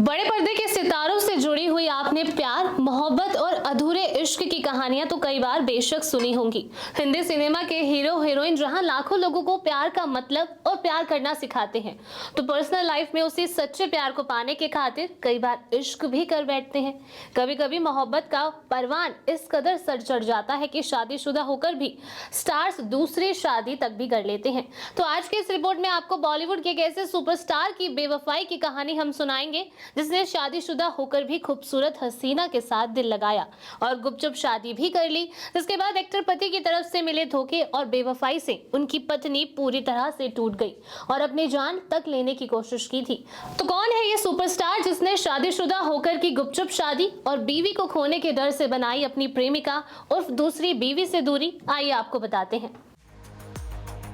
बड़े पर्दे के सितारों से जुड़ी हुई आपने प्यार, मोहब्बत और अधूरे इश्क की कहानियां तो कई बार बेशक सुनी होंगी। हिंदी सिनेमा के हीरो हीरोइन जहां लाखों लोगों को प्यार का मतलब और प्यार करना सिखाते हैं, तो पर्सनल लाइफ में उसी सच्चे प्यार को पाने के खातिर कई बार इश्क भी कर बैठते हैं। कभी कभी मोहब्बत का परवान इस कदर सर चढ़ जाता है कि शादीशुदा होकर भी स्टार्स दूसरी शादी तक भी कर लेते हैं। तो आज के इस रिपोर्ट में आपको बॉलीवुड के एक ऐसे सुपरस्टार की बेवफाई की कहानी हम सुनाएंगे जिसने शादीशुदा होकर भी खूबसूरत हसीना के साथ दिल लगाया और गुपचुप शादी भी कर ली, जिसके बाद एक्टर पति की तरफ से मिले धोखे और बेवफाई से उनकी पत्नी पूरी तरह से टूट गई और अपनी जान तक लेने की कोशिश की थी। तो कौन है ये सुपरस्टार जिसने शादीशुदा होकर की गुपचुप शादी और बीवी को खोने के डर से बनाई अपनी प्रेमिका उर्फ दूसरी बीवी से दूरी? आइए आपको बताते हैं।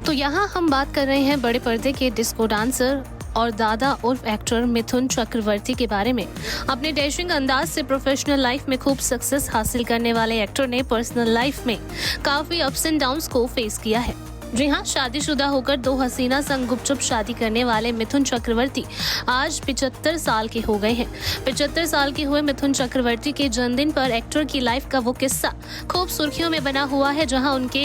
तो यहाँ हम बात कर रहे हैं बड़े पर्दे के डिस्को डांसर और दादा उर्फ एक्टर मिथुन चक्रवर्ती के बारे में। अपने डैशिंग अंदाज से प्रोफेशनल लाइफ में खूब सक्सेस हासिल करने वाले एक्टर ने पर्सनल लाइफ में काफी अप्स एंड डाउन्स को फेस किया है। जी हाँ, शादीशुदा होकर दो हसीना संग गुपचुप शादी करने वाले मिथुन चक्रवर्ती आज 75 साल के हो गए हैं। 75 साल के हुए मिथुन चक्रवर्ती के जन्मदिन पर एक्टर की लाइफ का वो किस्सा खूब सुर्खियों में बना हुआ है, जहां उनके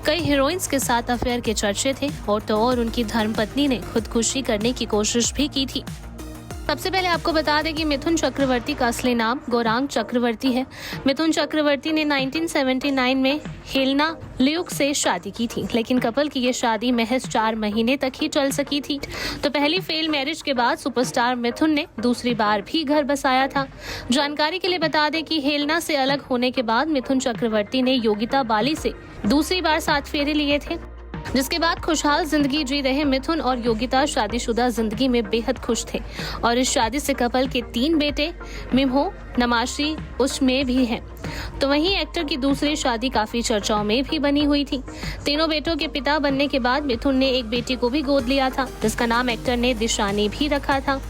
कई हीरोइंस के साथ अफेयर के चर्चे थे और तो और उनकी धर्मपत्नी ने खुदकुशी करने की कोशिश भी की थी। सबसे पहले आपको बता दें कि मिथुन चक्रवर्ती का असली नाम गौरांग चक्रवर्ती है। मिथुन चक्रवर्ती ने 1979 में हेलना ल्यूक से शादी की थी, लेकिन कपल की ये शादी महज 4 महीने तक ही चल सकी थी। तो पहली फेल मैरिज के बाद सुपरस्टार मिथुन ने दूसरी बार भी घर बसाया था। जानकारी के लिए बता दें कि हेलना से अलग होने के बाद मिथुन चक्रवर्ती ने योगिता बाली से दूसरी बार 7 फेरे लिए थे, जिसके बाद खुशहाल जिंदगी जी रहे मिथुन और योगिता शादीशुदा जिंदगी में बेहद खुश थे और इस शादी से कपल के 3 बेटे मिमहो, नमाशी, उस्मे भी हैं। तो वहीं एक्टर की दूसरी शादी काफी चर्चाओं में भी बनी हुई थी। तीनों बेटों के पिता बनने के बाद मिथुन ने एक बेटी को भी गोद लिया था, जिसका नाम एक्टर ने दिशानी भी रखा था।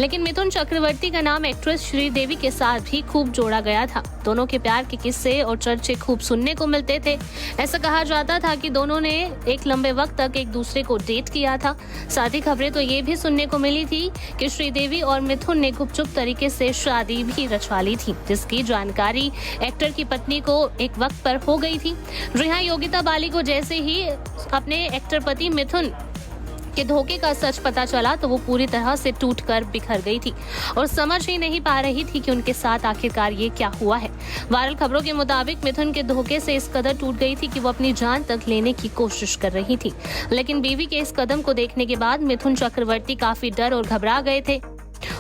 लेकिन मिथुन चक्रवर्ती का नाम एक्ट्रेस श्रीदेवी के साथ भी खूब जोड़ा गया था। दोनों के प्यार के किस्से और चर्चे खूब सुनने को मिलते थे। ऐसा कहा जाता था कि दोनों ने एक लंबे वक्त तक एक दूसरे को डेट किया था। साथ ही खबरें तो ये भी सुनने को मिली थी कि श्रीदेवी और मिथुन ने गुपचुप तरीके से शादी भी रचवा ली थी, जिसकी जानकारी एक्टर की पत्नी को एक वक्त पर हो गई थी। जी हाँ, योगिता बाली को जैसे ही अपने एक्टर पति मिथुन के धोखे का सच पता चला तो वो पूरी तरह से टूटकर बिखर गई थी और समझ ही नहीं पा रही थी कि उनके साथ आखिरकार ये क्या हुआ है। वायरल खबरों के मुताबिक मिथुन के धोखे से इस कदर टूट गई थी कि वो अपनी जान तक लेने की कोशिश कर रही थी। लेकिन बीवी के इस कदम को देखने के बाद मिथुन चक्रवर्ती काफी डर और घबरा गए थे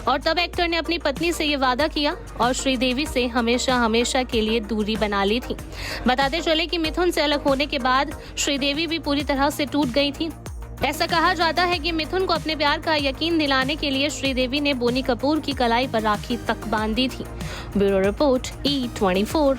और तब एक्टर ने अपनी पत्नी से ये वादा किया और श्रीदेवी से हमेशा हमेशा के लिए दूरी बना ली थी। बताते चले कि मिथुन से अलग होने के बाद श्रीदेवी भी पूरी तरह से टूट गई थी। ऐसा कहा जाता है कि मिथुन को अपने प्यार का यकीन दिलाने के लिए श्रीदेवी ने बोनी कपूर की कलाई पर राखी तक बांधी थी। Bureau report E24।